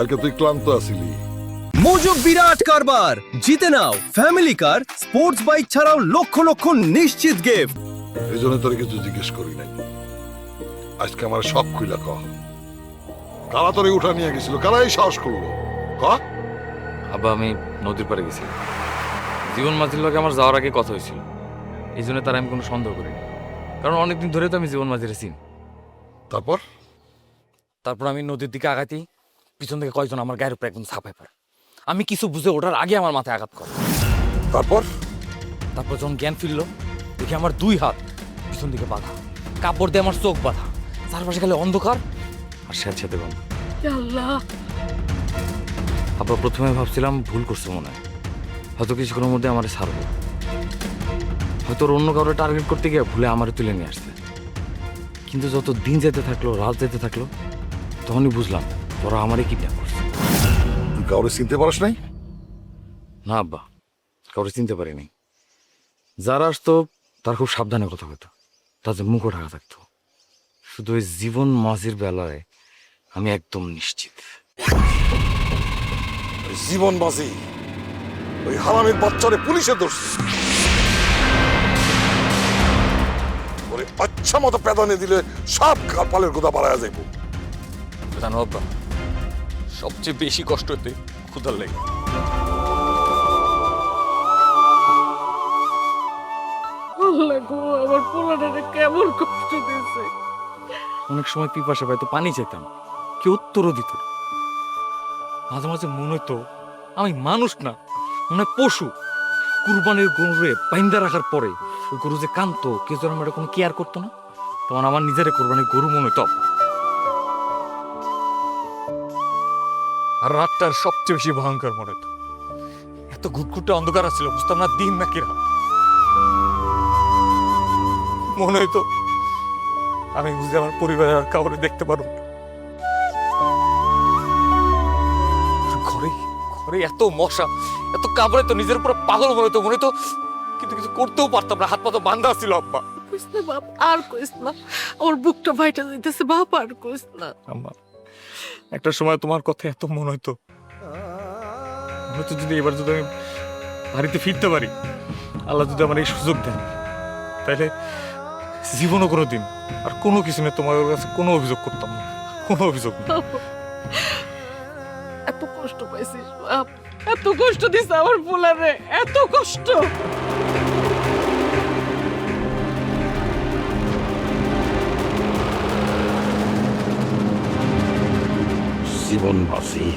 কালকে তুই ক্লান্ত আছিলি। মজুব বিরাট কারবার, জিতে নাও ফ্যামিলি কার, স্পোর্টস বাইক ছাড়াও লক্ষ লক্ষ নিশ্চিত গিফট। এই জন্য তোর কিছু জিজ্ঞেস করি নাই। আজকে আমার সব খুইলা ক, কারা তোরে উঠা নিয়ে গেছিল, কারা এই সাহস করলো ক? আব্বা, আমি নদীর পাড়ে গেছিলাম। জীবন মাঝির লগে আমার যাওয়ার আগে কথা হয়েছিল, এই জন্য তার আমি কোনো সন্দেহ করিনি, কারণ অনেকদিন ধরে তো আমি জীবন মাঝিরে চিনি। তারপর আমি নদীর দিকে আগাতেই পিছন থেকে কয়েকজন আমার গায়ের উপরে একদম ছাপাই পড়ে। আমি কিছু বুঝে ওঠার আগে আমার মাথায় আঘাত করে। তারপর তারপর যখন জ্ঞান ফিরল, দেখি আমার দুই হাত পিছন দিকে বাঁধা, কাপড় দিয়ে আমার চোখ বাঁধা, চারপাশে খালি অন্ধকার আর স্যাঁতস্যাঁতে গন্ধ। আবার প্রথমে ভাবছিলাম ভুল করছে মনে হয়, হয়তো কিছুক্ষণের মধ্যে আমার ছাড়বো, হয়তো অন্য কারো টার্গেট করতে গিয়ে ভুলে আমারে তুলে নিয়ে আসছে। কিন্তু যত দিন যেতে থাকলো, রাত যেতে থাকলো, তখনই বুঝলাম ওরা আমারই কিডন্যাপ করছে। তুই কাউরে চিনতে পারিস নাই? না আব্বা, কাউরে চিনতে পারিনি। যারা আসতো তার খুব সাবধানে কথা হতো, তাদের মুখও ঢাকা থাকতো। শুধু ওই জীবন মাঝির বেলায় আমি একদম নিশ্চিত। জীবন বাজি ওই হারামির বাচ্চারে পুলিশে ধরছে। ওরে আচ্ছা মতো পেদানে দিলে সব পালের গোদা বাড়ায়া যাইব। জানো আব্বা, সবচেয়ে বেশি কষ্ট হতে ক্ষুধার লাগে। আমার পোলাটারে কেমন কষ্ট দিয়েছে। অনেক সময় পিপাসা পাইতো, পানি চাইতাম, কেউ উত্তরও দিত না। মাঝে মাঝে মনে হতো আমি মানুষ না, মনে হয় পশু। কুরবানির গরুরে বাইন্দা রাখার পরে ওই গরু যে কানতো, কেউ যেন আমার কোনো কেয়ার করতো না, তখন আমার নিজের কোরবানির গরু মনে হতো। আর রাতটার সবচেয়ে বেশি ভয়ঙ্কর মনে হতো। এত ঘুটঘুটে অন্ধকার ছিল, বুঝতাম না দিন নাকি রাত। মনে হইতো আমি বুঝি আমার পরিবারের আর কাউরে দেখতে পারবো না। ঘরে ঘরে এত মশা, এত কামড়ে তো নিজের পুরো পাগল মনে হতো, কিন্তু কিছু করতেও পারতাম না, হাত পা তো বান্ধা ছিল। আব্বা কইস না বাপ, আর কইস না, আমার বুকটা ফাইটা যাইতেছে বাপ, আর কইস না। আম্মা, একটা সময় তোমার কথা এত মনে হতো, যদি এবার যদি আমি বাড়িতে ফিরতে পারি, আল্লাহ যদি আমার এই সুযোগ দেন, তাহলে জীবনও কোনো দিন আর কোনো কিছু নিয়ে তোমার কাছে কোনো অভিযোগ করতাম না, কোনো অভিযোগ না। এত কষ্ট পাইছিস বাপ, এত কষ্ট দিস আমার পোলারে, এত কষ্ট। জীবন বাজি